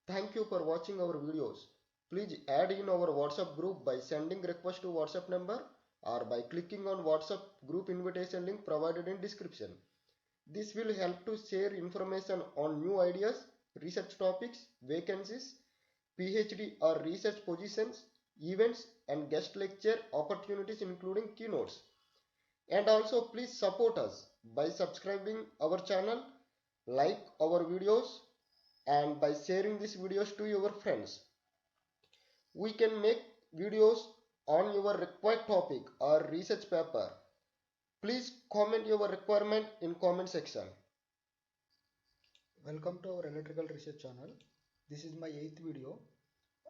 Thank you for watching our videos. Please add in our WhatsApp group by sending request to WhatsApp number or by clicking on WhatsApp group invitation link provided in description. This will help to share information on new ideas, research topics, vacancies, PhD or research positions, events and guest lecture opportunities including keynotes. And also please support us by subscribing our channel, like our videos and by sharing these videos to your friends. We can make videos on your required topic or research paper. Please comment your requirement in comment section. Welcome to our electrical research channel. This is my 8th video.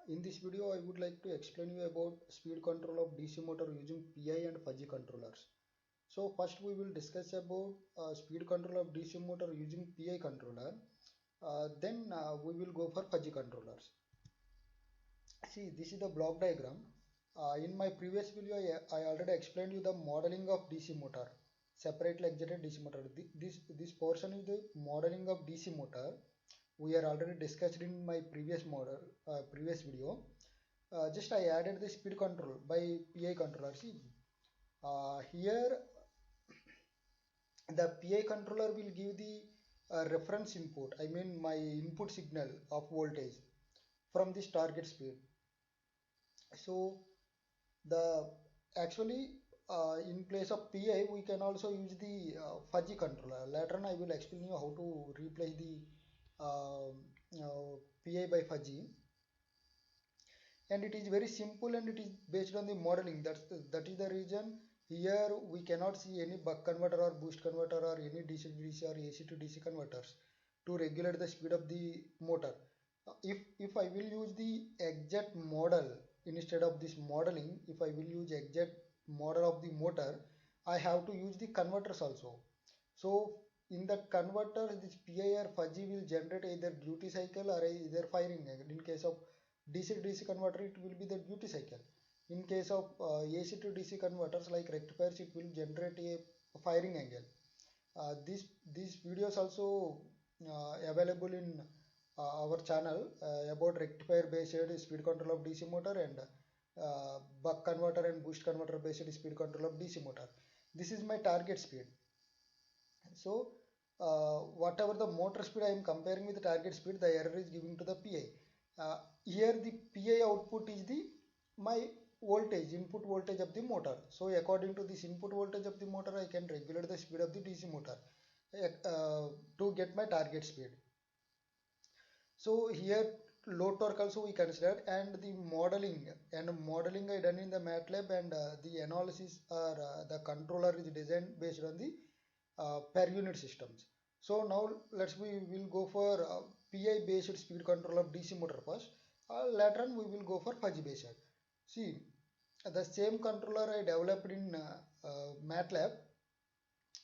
In this video I would like to explain you about speed control of DC motor using PI and fuzzy controllers. So first we will discuss about speed control of DC motor using PI controller. Then we will go for fuzzy controllers. See, this is the block diagram. In my previous video I already explained you the modeling of DC motor, separately excited DC motor. This portion is the modeling of DC motor. We are already discussed in my previous video. Just I added the speed control by PI controller. See, here the PI controller will give the reference input, I mean my input signal of voltage from this target speed. So the actually in place of PI we can also use the fuzzy controller. Later on I will explain you how to replace the PI by fuzzy, and it is very simple and it is based on the modeling. That is the reason here we cannot see any buck converter or boost converter or any DC to DC or AC to DC converters to regulate the speed of the motor. If I will use the exact model instead of this modeling, if I will use exact model of the motor, I have to use the converters also. So in that converter, this PI or fuzzy will generate either duty cycle or either firing angle. In case of DC to DC converter, it will be the duty cycle. In case of AC to DC converters like rectifiers, it will generate a firing angle. These videos also available in our channel about rectifier based speed control of DC motor and buck converter and boost converter based speed control of DC motor. This is my target speed. So whatever the motor speed I am comparing with the target speed, the error is giving to the PI. Here the PI output is the my voltage, input voltage of the motor. So according to this input voltage of the motor, I can regulate the speed of the DC motor to get my target speed. So here load torque also we considered, and the modeling I done in the MATLAB, and the analysis or the controller is designed based on the per unit systems. So now we will go for PI based speed control of DC motor first. Later on we will go for fuzzy based. See, the same controller I developed in MATLAB.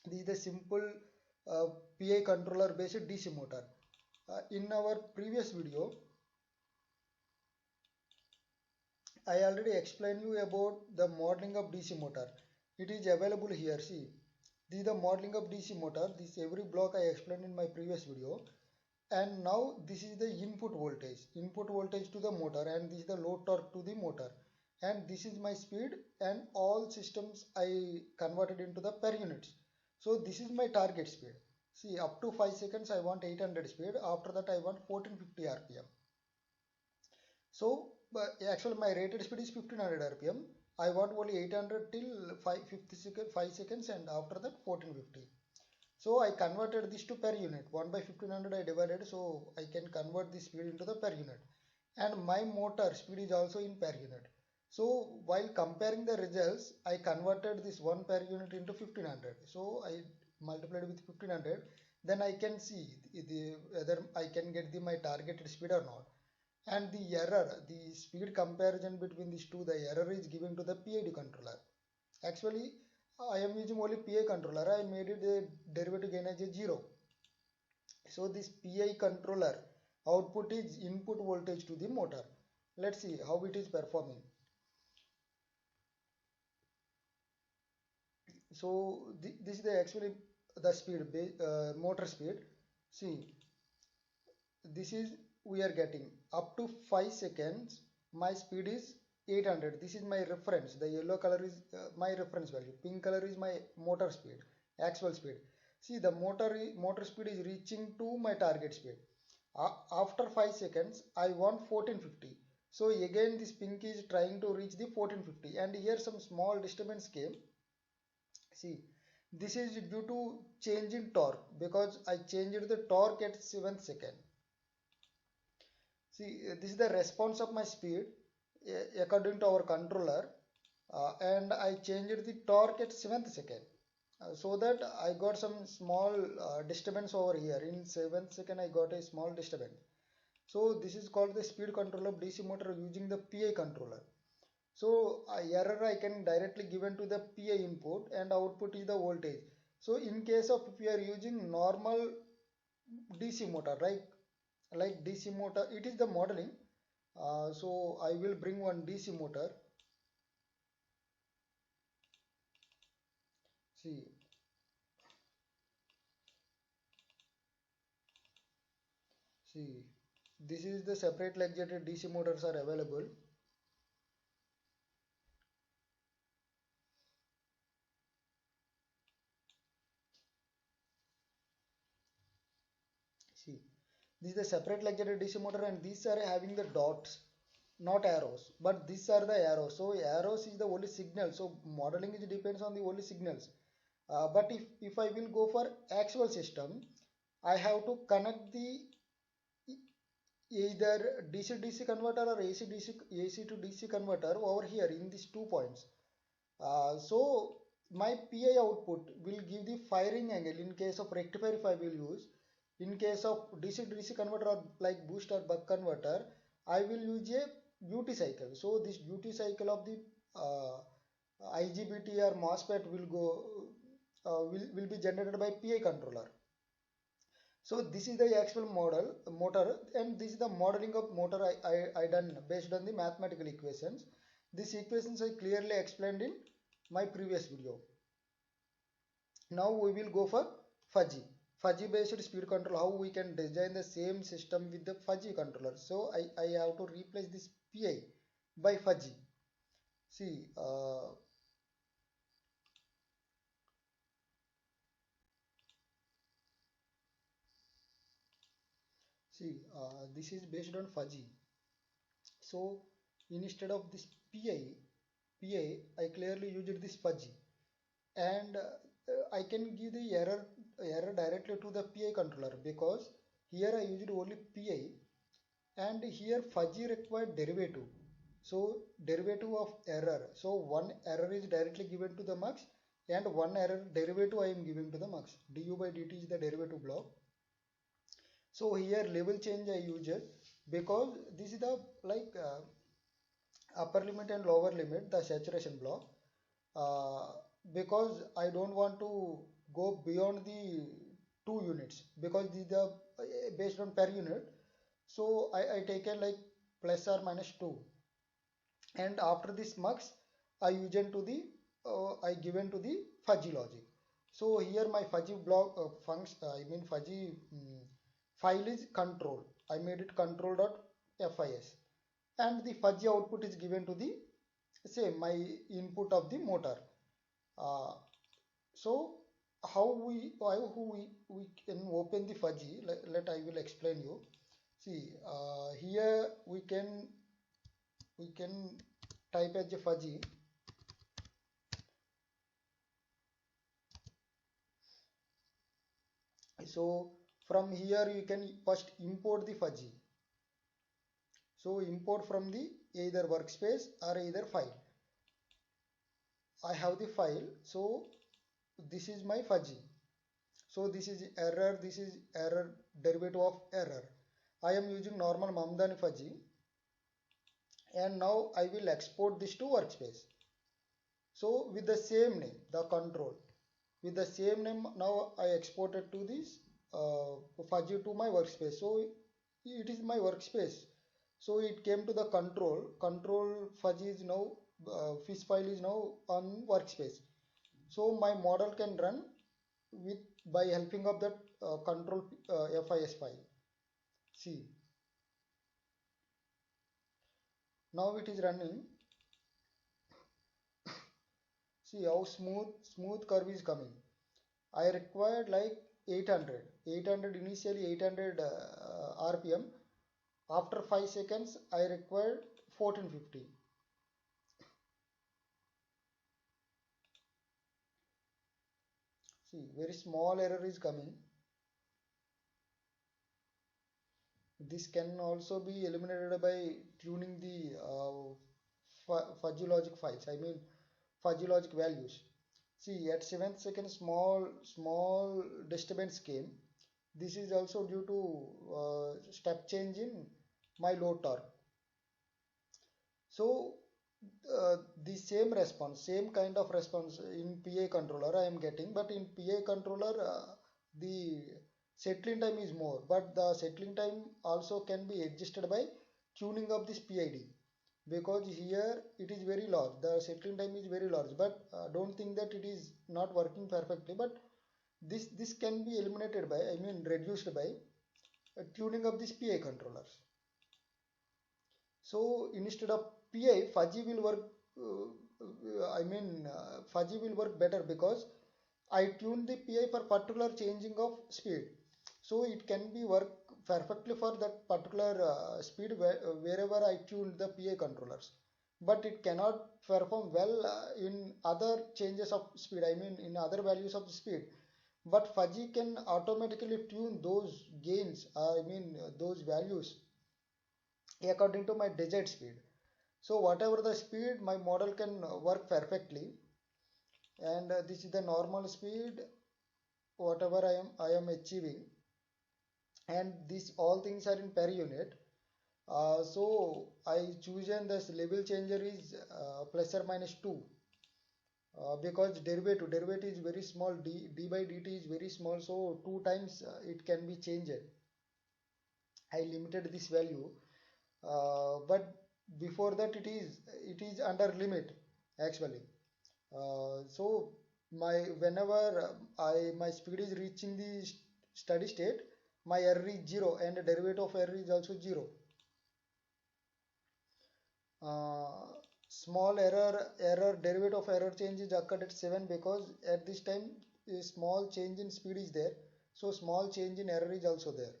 This is the simple uh, PI controller based DC motor. In our previous video, I already explained you about the modeling of DC motor. It is available here. See, this is the modeling of DC motor. This every block I explained in my previous video. And now this is the input voltage to the motor, and this is the load torque to the motor. And this is my speed, and all systems I converted into the per units. So this is my target speed. See, up to 5 seconds I want 800 speed. After that I want 1450 RPM. So actually my rated speed is 1500 RPM. I want only 800 till 5 seconds, and after that 1450. So I converted this to per unit. 1 by 1500 I divided, so I can convert this speed into the per unit. And my motor speed is also in per unit. So while comparing the results, I converted this 1 per unit into 1500. So I multiplied with 1500. Then I can see whether I can get my targeted speed or not. And the error, the speed comparison between these two, the error is given to the PID controller. Actually, I am using only PI controller. I made it a derivative gain as a 0. So this PI controller output is input voltage to the motor. Let's see how it is performing. So this is the actually the speed, motor speed. See, this is we are getting up to 5 seconds my speed is 800. This is my reference. The yellow color is my reference value, pink color is my motor speed, actual speed. See, the motor speed is reaching to my target speed. After 5 seconds I want 1450. So again this pink is trying to reach the 1450, and here some small disturbance came. See, this is due to change in torque, because I changed the torque at 7th second. See, this is the response of my speed according to our controller, and I changed the torque at 7th second, so that I got some small disturbance over here. In 7th second I got a small disturbance. So this is called the speed control of DC motor using the PI controller. So error I can directly given to the PI input, and output is the voltage. So in case of if you are using normal DC motor, right, like DC motor, it is the modeling. So I will bring one DC motor. See, see, this is the separate luxury DC motors are available. See, this is the separate luxury DC motor, and these are having the dots, not arrows, but these are the arrows. So arrows is the only signal. So modeling is depends on the only signals. But if I will go for actual system, I have to connect the either DC DC converter or AC to DC converter over here in these 2 points. So my PI output will give the firing angle in case of rectifier if I will use. In case of DC to DC converter or like boost or buck converter, I will use a duty cycle. So this duty cycle of the IGBT or MOSFET will go will be generated by PI controller. So this is the actual motor, and this is the modeling of motor I done based on the mathematical equations. These equations I clearly explained in my previous video. Now we will go for fuzzy based speed control, how we can design the same system with the fuzzy controller. So I have to replace this PI by fuzzy. See, this is based on fuzzy. So instead of this PI clearly used this fuzzy, and I can give the error directly to the PI controller, because here I used only PI, and here fuzzy required derivative. So derivative of error. So one error is directly given to the mux, and one error derivative I am giving to the mux. Du by dt is the derivative block. So here level change I use it, because this is the like upper limit and lower limit, the saturation block, because I don't want to go beyond the 2 units, because these are based on per unit. So I taken like plus or minus 2, and after this mux I use to the I given to the fuzzy logic. So here my fuzzy block function, I mean fuzzy file is control. I made it control.fis, and the fuzzy output is given to the same my input of the motor. Uh, so how we can open the fuzzy, let I will explain you. See, here we can type as a fuzzy. So from here you can first import the fuzzy. So import from the either workspace or either file. I have the file, so this is my fuzzy. So this is error derivative of error. I am using normal Mamdani fuzzy, and now I will export this to workspace. So with the same name, the control, with the same name, now I exported to this fuzzy to my workspace. So it is my workspace. So it came to the control fuzzy is now fish file is now on workspace. So my model can run by helping of that control FIS file. See, Now it is running. See how smooth curve is coming. I required like 800 initially 800 RPM. After 5 seconds I required 1450. See, very small error is coming. This can also be eliminated by tuning the fuzzy logic files. I mean fuzzy logic values. See, at 7th second, small disturbance came. This is also due to step change in my load torque. So the same kind of response in PI controller I am getting, but in PI controller the settling time is more, but the settling time also can be adjusted by tuning up this PID, because here it is very large, the settling time is very large, but don't think that it is not working perfectly, but this can be eliminated by, I mean reduced by tuning up these PI controllers. So instead of PI, fuzzy will work. Fuzzy will work better because I tune the PI for particular changing of speed. So it can be work perfectly for that particular speed wherever I tune the PI controllers. But it cannot perform well in other changes of speed. I mean in other values of the speed. But fuzzy can automatically tune those gains. Those values according to my desired speed. So whatever the speed, my model can work perfectly, and this is the normal speed whatever I am achieving, and these all things are in per unit. So I chosen this level changer is plus or minus 2, because derivative is very small, d by dt is very small, so 2 times it can be changed. I limited this value, but before that it is under limit actually. So whenever my speed is reaching the steady state, my error is 0 and the derivative of error is also 0. Uh, Small error derivative of error change is occurred at 7, because at this time a small change in speed is there, so small change in error is also there,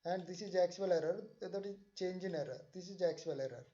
and this is actual error, that is change in error, this is actual error.